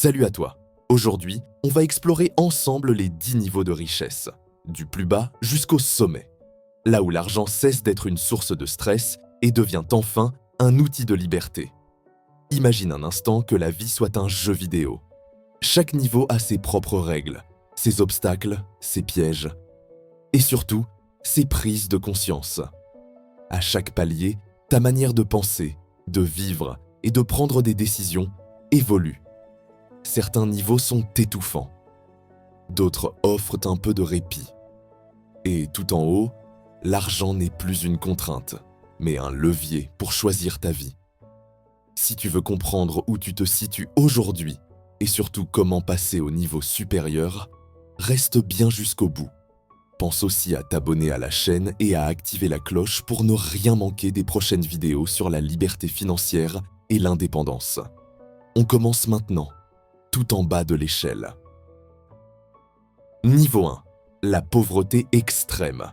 Salut à toi. Aujourd'hui, on va explorer ensemble les 10 niveaux de richesse, du plus bas jusqu'au sommet, là où l'argent cesse d'être une source de stress et devient enfin un outil de liberté. Imagine un instant que la vie soit un jeu vidéo. Chaque niveau a ses propres règles, ses obstacles, ses pièges, et surtout, ses prises de conscience. À chaque palier, ta manière de penser, de vivre et de prendre des décisions évolue. Certains niveaux sont étouffants, d'autres offrent un peu de répit. Et tout en haut, l'argent n'est plus une contrainte, mais un levier pour choisir ta vie. Si tu veux comprendre où tu te situes aujourd'hui et surtout comment passer au niveau supérieur, reste bien jusqu'au bout. Pense aussi à t'abonner à la chaîne et à activer la cloche pour ne rien manquer des prochaines vidéos sur la liberté financière et l'indépendance. On commence maintenant, tout en bas de l'échelle. Niveau 1. La pauvreté extrême.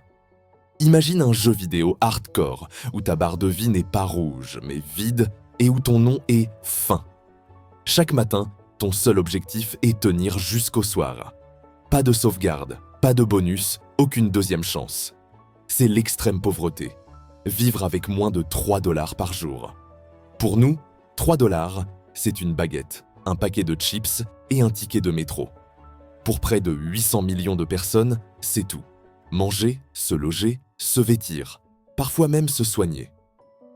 Imagine un jeu vidéo hardcore où ta barre de vie n'est pas rouge, mais vide et où ton nom est faim. Chaque matin, ton seul objectif est tenir jusqu'au soir. Pas de sauvegarde, pas de bonus, aucune deuxième chance. C'est l'extrême pauvreté. Vivre avec moins de 3 $ par jour. Pour nous, 3 $, c'est une baguette, un paquet de chips et un ticket de métro. Pour près de 800 millions de personnes, c'est tout. Manger, se loger, se vêtir, parfois même se soigner.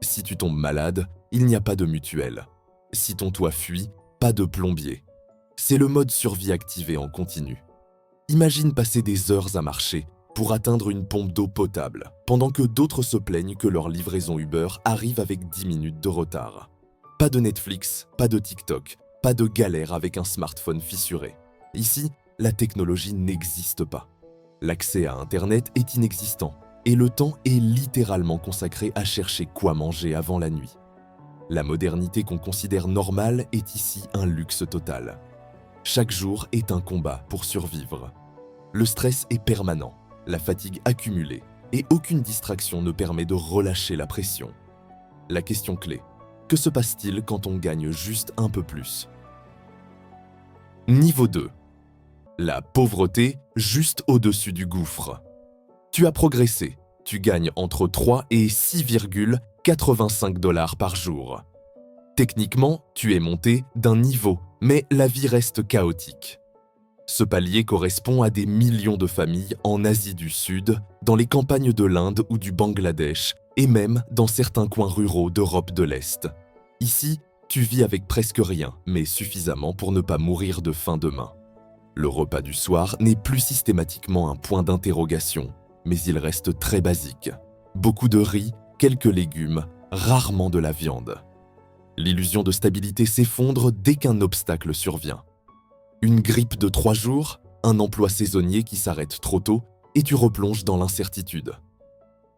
Si tu tombes malade, il n'y a pas de mutuelle. Si ton toit fuit, pas de plombier. C'est le mode survie activé en continu. Imagine passer des heures à marcher pour atteindre une pompe d'eau potable, pendant que d'autres se plaignent que leur livraison Uber arrive avec 10 minutes de retard. Pas de Netflix, pas de TikTok, pas de galère avec un smartphone fissuré. Ici, la technologie n'existe pas. L'accès à Internet est inexistant et le temps est littéralement consacré à chercher quoi manger avant la nuit. La modernité qu'on considère normale est ici un luxe total. Chaque jour est un combat pour survivre. Le stress est permanent, la fatigue accumulée et aucune distraction ne permet de relâcher la pression. La question clé, que se passe-t-il quand on gagne juste un peu plus? Niveau 2. La pauvreté juste au-dessus du gouffre. Tu as progressé, tu gagnes entre 3 et 6,85 $ par jour. Techniquement, tu es monté d'un niveau, mais la vie reste chaotique. Ce palier correspond à des millions de familles en Asie du Sud, dans les campagnes de l'Inde ou du Bangladesh, et même dans certains coins ruraux d'Europe de l'Est. Ici, tu vis avec presque rien, mais suffisamment pour ne pas mourir de faim demain. Le repas du soir n'est plus systématiquement un point d'interrogation, mais il reste très basique. Beaucoup de riz, quelques légumes, rarement de la viande. L'illusion de stabilité s'effondre dès qu'un obstacle survient. Une grippe de 3 jours, un emploi saisonnier qui s'arrête trop tôt, et tu replonges dans l'incertitude.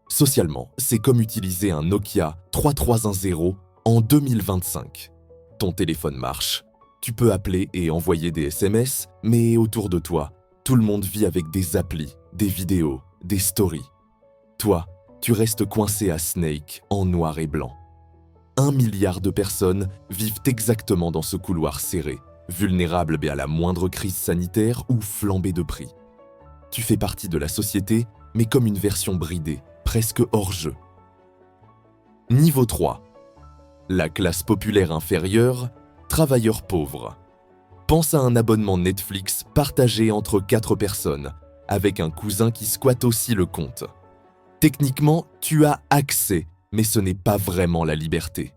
Socialement, c'est comme utiliser un Nokia 3310 en 2025. Ton téléphone marche, tu peux appeler et envoyer des SMS, mais autour de toi, tout le monde vit avec des applis, des vidéos, des stories. Toi, tu restes coincé à Snake en noir et blanc. 1 milliard de personnes vivent exactement dans ce couloir serré, vulnérables à la moindre crise sanitaire ou flambée de prix. Tu fais partie de la société, mais comme une version bridée, presque hors jeu. Niveau 3. La classe populaire inférieure, travailleurs pauvres. Pense à un abonnement Netflix partagé entre 4 personnes, avec un cousin qui squatte aussi le compte. Techniquement, tu as accès, mais ce n'est pas vraiment la liberté.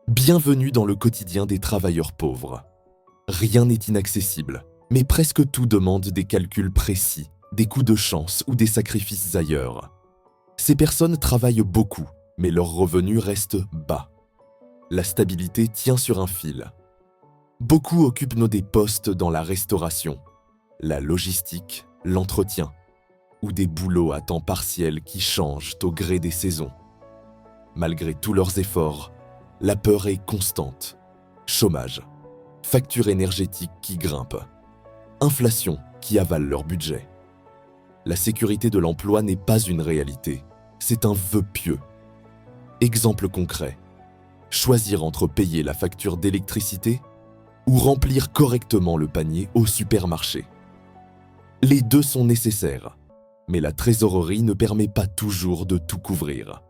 Bienvenue dans le quotidien des travailleurs pauvres. Rien n'est inaccessible, mais presque tout demande des calculs précis, des coups de chance ou des sacrifices ailleurs. Ces personnes travaillent beaucoup, mais leurs revenus restent bas. La stabilité tient sur un fil. Beaucoup occupent des postes dans la restauration, la logistique, l'entretien, ou des boulots à temps partiel qui changent au gré des saisons. Malgré tous leurs efforts, la peur est constante. Chômage, factures énergétiques qui grimpent, inflation qui avale leur budget. La sécurité de l'emploi n'est pas une réalité, c'est un vœu pieux. Exemple concret, choisir entre payer la facture d'électricité ou remplir correctement le panier au supermarché. Les deux sont nécessaires, mais la trésorerie ne permet pas toujours de tout couvrir.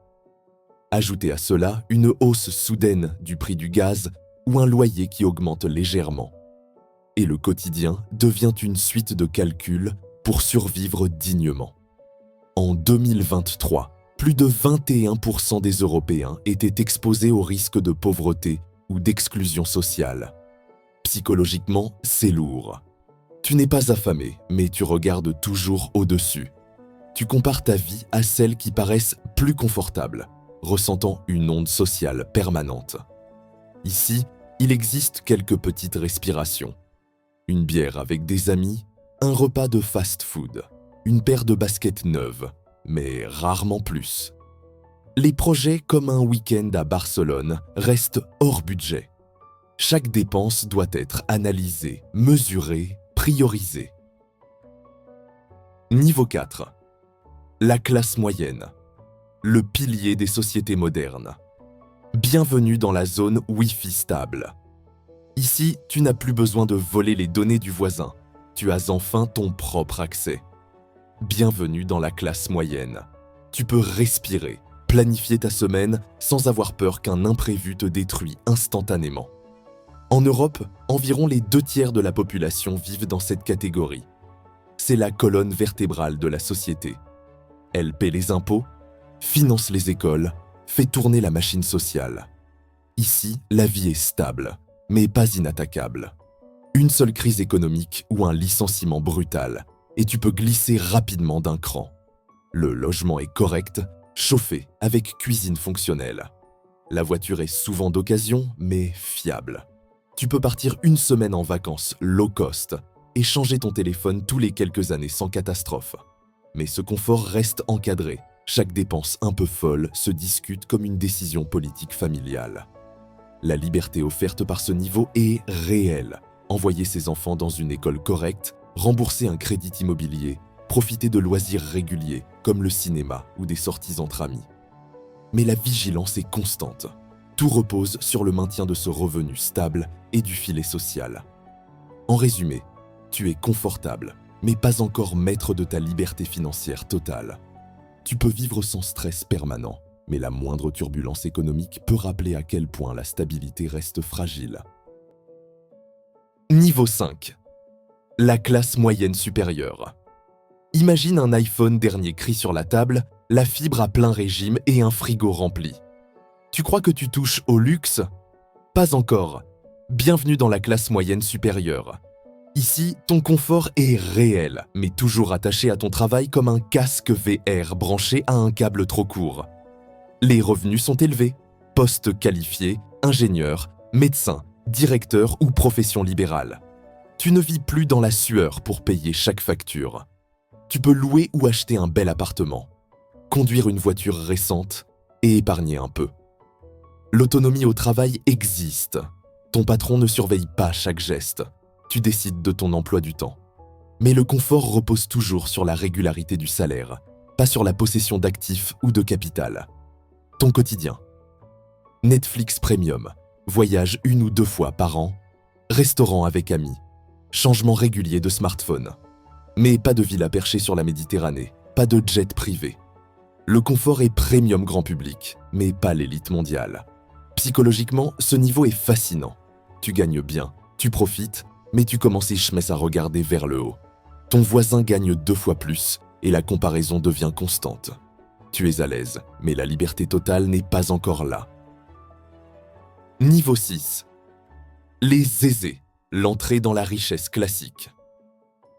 Ajoutez à cela une hausse soudaine du prix du gaz ou un loyer qui augmente légèrement. Et le quotidien devient une suite de calculs pour survivre dignement. En 2023, plus de 21% des Européens étaient exposés au risque de pauvreté ou d'exclusion sociale. Psychologiquement, c'est lourd. Tu n'es pas affamé, mais tu regardes toujours au-dessus. Tu compares ta vie à celles qui paraissent plus confortables, ressentant une onde sociale permanente. Ici, il existe quelques petites respirations. Une bière avec des amis, un repas de fast-food, une paire de baskets neuves, mais rarement plus. Les projets comme un week-end à Barcelone restent hors budget. Chaque dépense doit être analysée, mesurée, priorisée. Niveau 4. La classe moyenne. Le pilier des sociétés modernes. Bienvenue dans la zone Wi-Fi stable. Ici, tu n'as plus besoin de voler les données du voisin. Tu as enfin ton propre accès. Bienvenue dans la classe moyenne. Tu peux respirer, planifier ta semaine sans avoir peur qu'un imprévu te détruit instantanément. En Europe, environ les 2/3 de la population vivent dans cette catégorie. C'est la colonne vertébrale de la société. Elle paie les impôts, finance les écoles, fait tourner la machine sociale. Ici, la vie est stable, mais pas inattaquable. Une seule crise économique ou un licenciement brutal, et tu peux glisser rapidement d'un cran. Le logement est correct, chauffé, avec cuisine fonctionnelle. La voiture est souvent d'occasion, mais fiable. Tu peux partir une semaine en vacances low cost et changer ton téléphone tous les quelques années sans catastrophe. Mais ce confort reste encadré. Chaque dépense un peu folle se discute comme une décision politique familiale. La liberté offerte par ce niveau est réelle. Envoyer ses enfants dans une école correcte, rembourser un crédit immobilier, profiter de loisirs réguliers comme le cinéma ou des sorties entre amis. Mais la vigilance est constante. Tout repose sur le maintien de ce revenu stable et du filet social. En résumé, tu es confortable, mais pas encore maître de ta liberté financière totale. Tu peux vivre sans stress permanent, mais la moindre turbulence économique peut rappeler à quel point la stabilité reste fragile. Niveau 5. La classe moyenne supérieure. Imagine un iPhone dernier cri sur la table, la fibre à plein régime et un frigo rempli. Tu crois que tu touches au luxe? Pas encore. Bienvenue dans la classe moyenne supérieure. Ici, ton confort est réel, mais toujours attaché à ton travail comme un casque VR branché à un câble trop court. Les revenus sont élevés. Postes qualifiés, ingénieur, médecin, directeur ou profession libérale. Tu ne vis plus dans la sueur pour payer chaque facture. Tu peux louer ou acheter un bel appartement, conduire une voiture récente et épargner un peu. L'autonomie au travail existe. Ton patron ne surveille pas chaque geste. Tu décides de ton emploi du temps. Mais le confort repose toujours sur la régularité du salaire, pas sur la possession d'actifs ou de capital. Ton quotidien. Netflix Premium, voyage 1 ou 2 fois par an, restaurant avec amis, changement régulier de smartphone. Mais pas de villa perchée sur la Méditerranée, pas de jet privé. Le confort est premium grand public, mais pas l'élite mondiale. Psychologiquement, ce niveau est fascinant. Tu gagnes bien, tu profites, mais tu commences à regarder vers le haut. Ton voisin gagne 2 fois plus et la comparaison devient constante. Tu es à l'aise, mais la liberté totale n'est pas encore là. Niveau 6. Les aisés, l'entrée dans la richesse classique.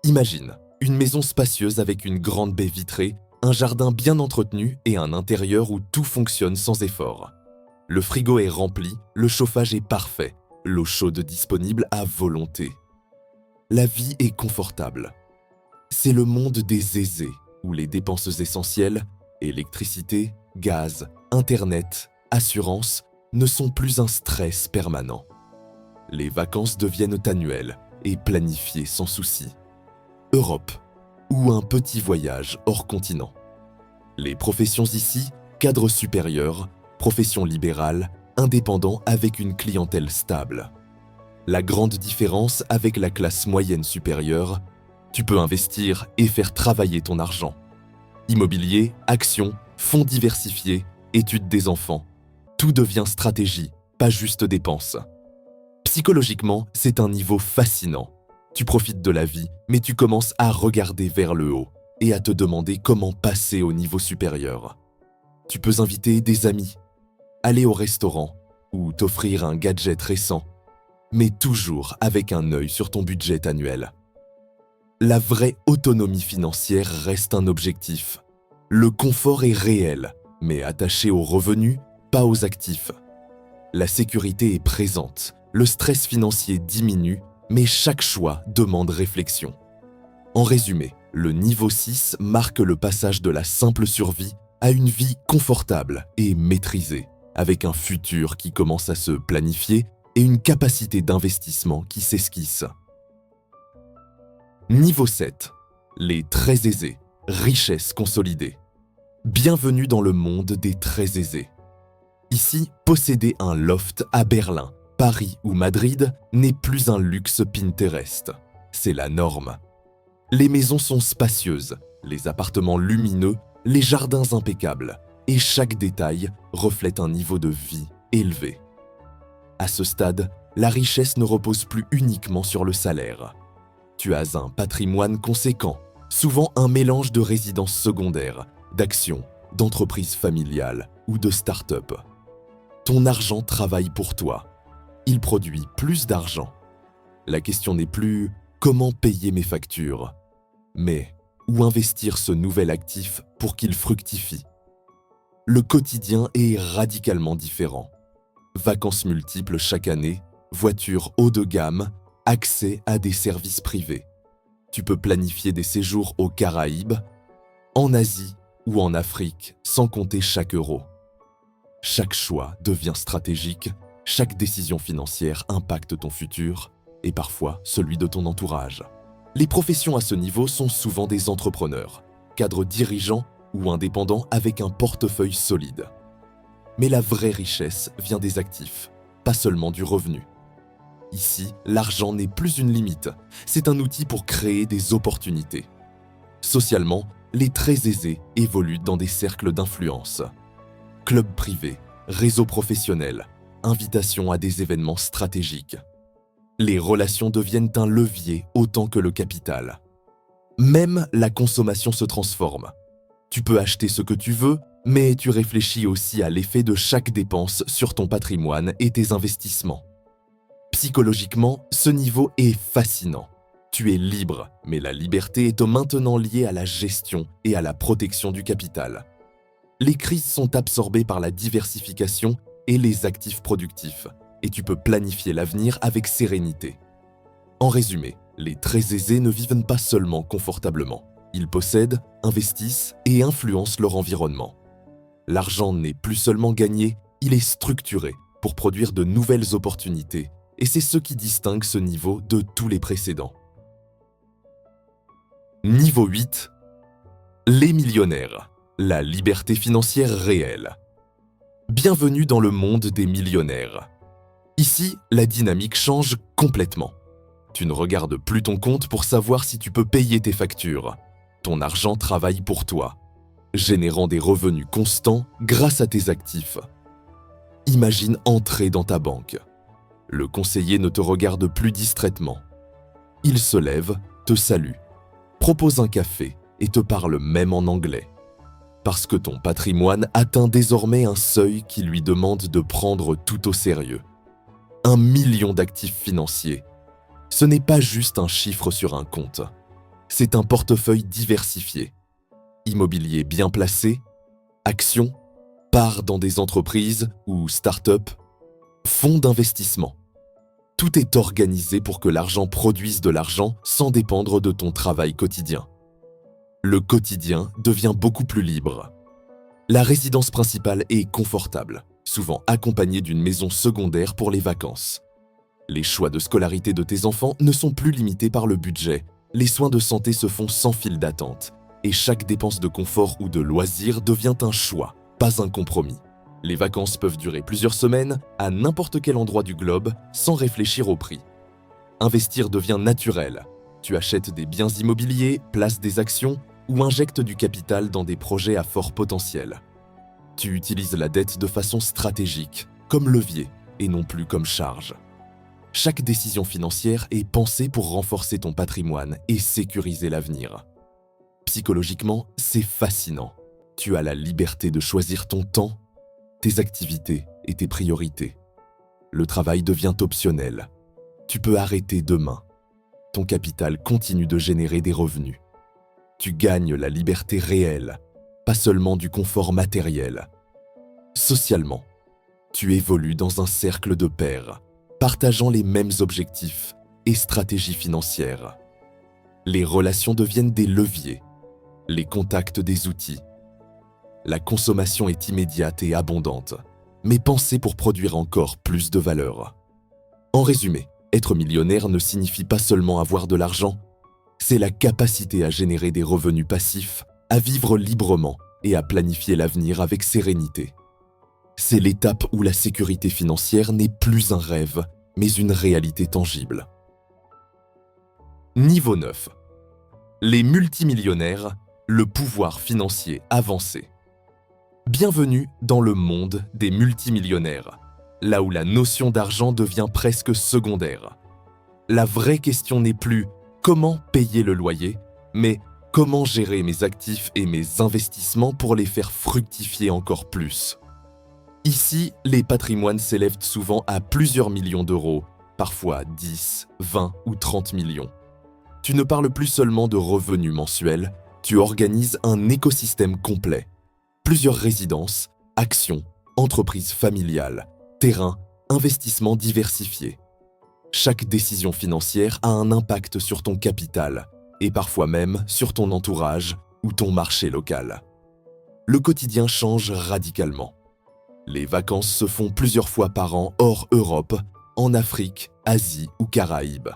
Imagine une maison spacieuse avec une grande baie vitrée, un jardin bien entretenu et un intérieur où tout fonctionne sans effort. Le frigo est rempli, le chauffage est parfait, l'eau chaude disponible à volonté. La vie est confortable. C'est le monde des aisés, où les dépenses essentielles, électricité, gaz, internet, assurance, ne sont plus un stress permanent. Les vacances deviennent annuelles et planifiées sans souci. Europe, ou un petit voyage hors continent. Les professions ici, cadre supérieur, profession libérale, indépendant avec une clientèle stable. La grande différence avec la classe moyenne supérieure, tu peux investir et faire travailler ton argent. Immobilier, actions, fonds diversifiés, études des enfants, tout devient stratégie, pas juste dépenses. Psychologiquement, c'est un niveau fascinant. Tu profites de la vie, mais tu commences à regarder vers le haut et à te demander comment passer au niveau supérieur. Tu peux inviter des amis, aller au restaurant ou t'offrir un gadget récent, mais toujours avec un œil sur ton budget annuel. La vraie autonomie financière reste un objectif. Le confort est réel, mais attaché aux revenus, pas aux actifs. La sécurité est présente, le stress financier diminue, mais chaque choix demande réflexion. En résumé, le niveau 6 marque le passage de la simple survie à une vie confortable et maîtrisée, avec un futur qui commence à se planifier et une capacité d'investissement qui s'esquisse. Niveau 7. Les très aisés, richesse consolidée. Bienvenue dans le monde des très aisés. Ici, posséder un loft à Berlin, Paris ou Madrid n'est plus un luxe Pinterest. C'est la norme. Les maisons sont spacieuses, les appartements lumineux, les jardins impeccables, et chaque détail reflète un niveau de vie élevé. À ce stade, la richesse ne repose plus uniquement sur le salaire. Tu as un patrimoine conséquent, souvent un mélange de résidences secondaires, d'actions, d'entreprises familiales ou de start-up. Ton argent travaille pour toi. Il produit plus d'argent. La question n'est plus « comment payer mes factures ?» mais « où investir ce nouvel actif pour qu'il fructifie ?» Le quotidien est radicalement différent. Vacances multiples chaque année, voitures haut de gamme, accès à des services privés. Tu peux planifier des séjours aux Caraïbes, en Asie ou en Afrique sans compter chaque euro. Chaque choix devient stratégique, chaque décision financière impacte ton futur et parfois celui de ton entourage. Les professions à ce niveau sont souvent des entrepreneurs, cadres dirigeants ou indépendants avec un portefeuille solide. Mais la vraie richesse vient des actifs, pas seulement du revenu. Ici, l'argent n'est plus une limite, c'est un outil pour créer des opportunités. Socialement, les très aisés évoluent dans des cercles d'influence. Clubs privés, réseaux professionnels, invitations à des événements stratégiques. Les relations deviennent un levier autant que le capital. Même la consommation se transforme. Tu peux acheter ce que tu veux, mais tu réfléchis aussi à l'effet de chaque dépense sur ton patrimoine et tes investissements. Psychologiquement, ce niveau est fascinant. Tu es libre, mais la liberté est maintenant liée à la gestion et à la protection du capital. Les crises sont absorbées par la diversification et les actifs productifs, et tu peux planifier l'avenir avec sérénité. En résumé, les très aisés ne vivent pas seulement confortablement. Ils possèdent, investissent et influencent leur environnement. L'argent n'est plus seulement gagné, il est structuré pour produire de nouvelles opportunités, et c'est ce qui distingue ce niveau de tous les précédents. Niveau 8. Les millionnaires. La liberté financière réelle. Bienvenue dans le monde des millionnaires. Ici, la dynamique change complètement. Tu ne regardes plus ton compte pour savoir si tu peux payer tes factures. Ton argent travaille pour toi, générant des revenus constants grâce à tes actifs. Imagine entrer dans ta banque. Le conseiller ne te regarde plus distraitement. Il se lève, te salue, propose un café et te parle même en anglais. Parce que ton patrimoine atteint désormais un seuil qui lui demande de prendre tout au sérieux. 1 million d'actifs financiers. Ce n'est pas juste un chiffre sur un compte. C'est un portefeuille diversifié. Immobilier bien placé, actions, parts dans des entreprises ou start-up, fonds d'investissement. Tout est organisé pour que l'argent produise de l'argent sans dépendre de ton travail quotidien. Le quotidien devient beaucoup plus libre. La résidence principale est confortable, souvent accompagnée d'une maison secondaire pour les vacances. Les choix de scolarité de tes enfants ne sont plus limités par le budget. Les soins de santé se font sans file d'attente. Et chaque dépense de confort ou de loisir devient un choix, pas un compromis. Les vacances peuvent durer plusieurs semaines, à n'importe quel endroit du globe, sans réfléchir au prix. Investir devient naturel. Tu achètes des biens immobiliers, places des actions ou injectes du capital dans des projets à fort potentiel. Tu utilises la dette de façon stratégique, comme levier et non plus comme charge. Chaque décision financière est pensée pour renforcer ton patrimoine et sécuriser l'avenir. Psychologiquement, c'est fascinant. Tu as la liberté de choisir ton temps, tes activités et tes priorités. Le travail devient optionnel. Tu peux arrêter demain. Ton capital continue de générer des revenus. Tu gagnes la liberté réelle, pas seulement du confort matériel. Socialement, tu évolues dans un cercle de pairs, partageant les mêmes objectifs et stratégies financières. Les relations deviennent des leviers, les contacts des outils. La consommation est immédiate et abondante, mais pensée pour produire encore plus de valeur. En résumé, être millionnaire ne signifie pas seulement avoir de l'argent, c'est la capacité à générer des revenus passifs, à vivre librement et à planifier l'avenir avec sérénité. C'est l'étape où la sécurité financière n'est plus un rêve, mais une réalité tangible. Niveau 9. Les multimillionnaires, le pouvoir financier avancé. Bienvenue dans le monde des multimillionnaires, là où la notion d'argent devient presque secondaire. La vraie question n'est plus comment payer le loyer, mais comment gérer mes actifs et mes investissements pour les faire fructifier encore plus. Ici, les patrimoines s'élèvent souvent à plusieurs millions d'euros, parfois 10, 20 ou 30 millions. Tu ne parles plus seulement de revenus mensuels, tu organises un écosystème complet. Plusieurs résidences, actions, entreprises familiales, terrains, investissements diversifiés. Chaque décision financière a un impact sur ton capital et parfois même sur ton entourage ou ton marché local. Le quotidien change radicalement. Les vacances se font plusieurs fois par an hors Europe, en Afrique, Asie ou Caraïbes.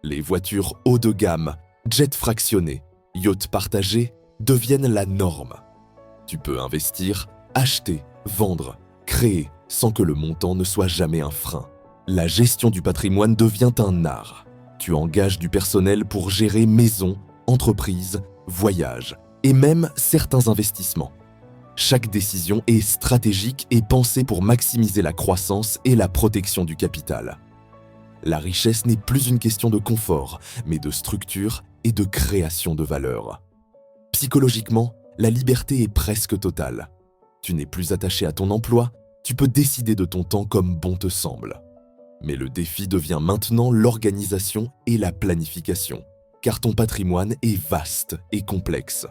Les voitures haut de gamme, jets fractionnés, yachts partagés deviennent la norme. Tu peux investir, acheter, vendre, créer sans que le montant ne soit jamais un frein. La gestion du patrimoine devient un art. Tu engages du personnel pour gérer maisons, entreprises, voyages et même certains investissements. Chaque décision est stratégique et pensée pour maximiser la croissance et la protection du capital. La richesse n'est plus une question de confort, mais de structure et de création de valeur. Psychologiquement, la liberté est presque totale. Tu n'es plus attaché à ton emploi, tu peux décider de ton temps comme bon te semble. Mais le défi devient maintenant l'organisation et la planification, car ton patrimoine est vaste et complexe.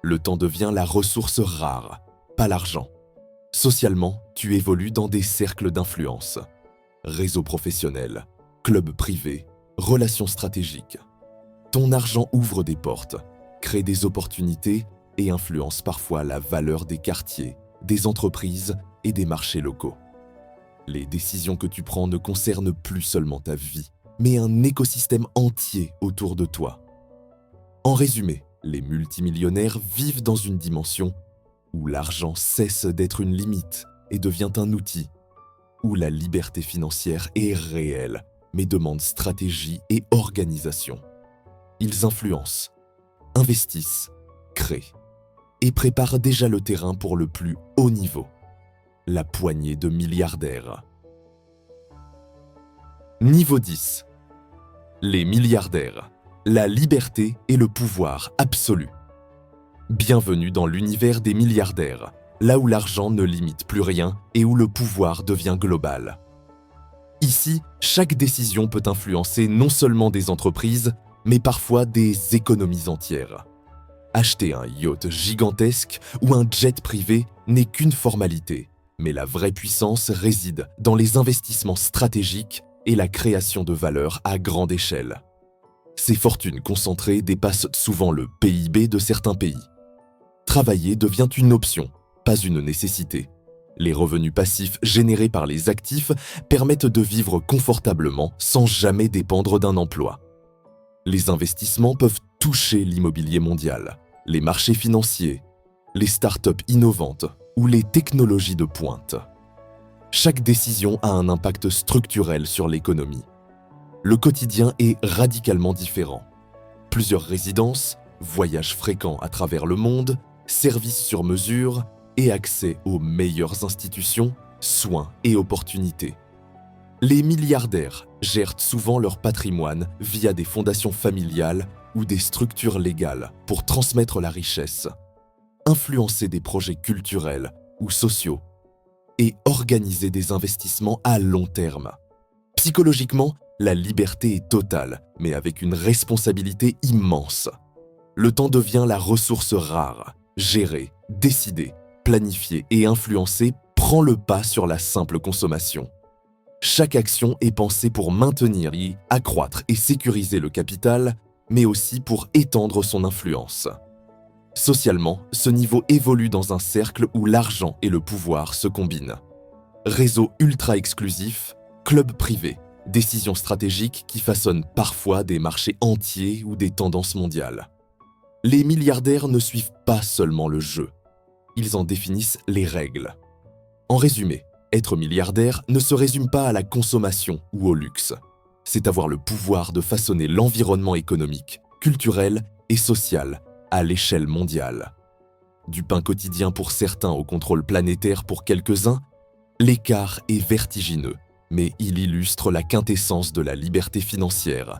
Le temps devient la ressource rare, pas l'argent. Socialement, tu évolues dans des cercles d'influence. Réseaux professionnels, clubs privés, relations stratégiques. Ton argent ouvre des portes, crée des opportunités et influence parfois la valeur des quartiers, des entreprises et des marchés locaux. Les décisions que tu prends ne concernent plus seulement ta vie, mais un écosystème entier autour de toi. En résumé, les multimillionnaires vivent dans une dimension où l'argent cesse d'être une limite et devient un outil, où la liberté financière est réelle, mais demande stratégie et organisation. Ils influencent, investissent, créent et préparent déjà le terrain pour le plus haut niveau, la poignée de milliardaires. Niveau 10. Les milliardaires, la liberté et le pouvoir absolu. Bienvenue dans l'univers des milliardaires, là où l'argent ne limite plus rien et où le pouvoir devient global. Ici, chaque décision peut influencer non seulement des entreprises, mais parfois des économies entières. Acheter un yacht gigantesque ou un jet privé n'est qu'une formalité, mais la vraie puissance réside dans les investissements stratégiques et la création de valeur à grande échelle. Ces fortunes concentrées dépassent souvent le PIB de certains pays. Travailler devient une option, pas une nécessité. Les revenus passifs générés par les actifs permettent de vivre confortablement sans jamais dépendre d'un emploi. Les investissements peuvent toucher l'immobilier mondial, les marchés financiers, les startups innovantes ou les technologies de pointe. Chaque décision a un impact structurel sur l'économie. le quotidien est radicalement différent. Plusieurs résidences, voyages fréquents à travers le monde, services sur mesure et accès aux meilleures institutions, soins et opportunités. Les milliardaires gèrent souvent leur patrimoine via des fondations familiales ou des structures légales pour transmettre la richesse, influencer des projets culturels ou sociaux et organiser des investissements à long terme. Psychologiquement, la liberté est totale, mais avec une responsabilité immense. Le temps devient la ressource rare. Gérer, décider, planifier et influencer prend le pas sur la simple consommation. Chaque action est pensée pour maintenir, accroître et sécuriser le capital, mais aussi pour étendre son influence. Socialement, ce niveau évolue dans un cercle où l'argent et le pouvoir se combinent. Réseaux ultra exclusifs, clubs privés, décisions stratégiques qui façonnent parfois des marchés entiers ou des tendances mondiales. Les milliardaires ne suivent pas seulement le jeu, ils en définissent les règles. En résumé, être milliardaire ne se résume pas à la consommation ou au luxe. C'est avoir le pouvoir de façonner l'environnement économique, culturel et social à l'échelle mondiale. Du pain quotidien pour certains au contrôle planétaire pour quelques-uns, l'écart est vertigineux, mais il illustre la quintessence de la liberté financière,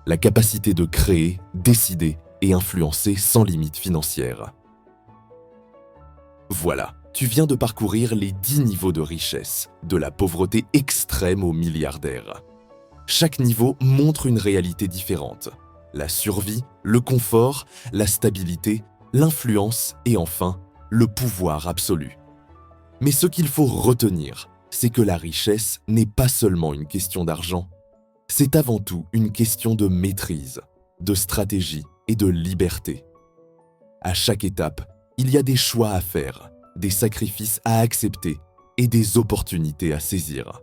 la capacité de créer, décider et influencer sans limite financière. Voilà, tu viens de parcourir les 10 niveaux de richesse, de la pauvreté extrême au milliardaire. Chaque niveau montre une réalité différente. La survie, le confort, la stabilité, l'influence et enfin, le pouvoir absolu. Mais ce qu'il faut retenir, c'est que la richesse n'est pas seulement une question d'argent, c'est avant tout une question de maîtrise, de stratégie et de liberté. À chaque étape, il y a des choix à faire, des sacrifices à accepter et des opportunités à saisir.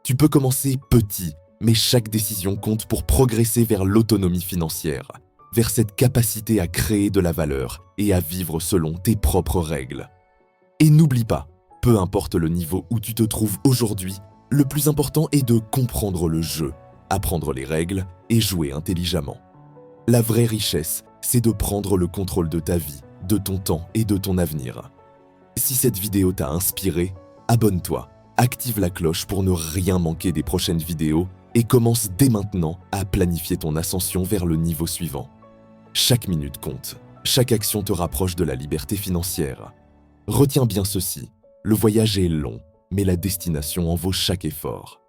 Tu peux commencer petit, mais chaque décision compte pour progresser vers l'autonomie financière, vers cette capacité à créer de la valeur et à vivre selon tes propres règles. Et n'oublie pas, peu importe le niveau où tu te trouves aujourd'hui, le plus important est de comprendre le jeu, apprendre les règles et jouer intelligemment. La vraie richesse, c'est de prendre le contrôle de ta vie, de ton temps et de ton avenir. Si cette vidéo t'a inspiré, abonne-toi, active la cloche pour ne rien manquer des prochaines vidéos et commence dès maintenant à planifier ton ascension vers le niveau suivant. Chaque minute compte, chaque action te rapproche de la liberté financière. Retiens bien ceci, le voyage est long, mais la destination en vaut chaque effort.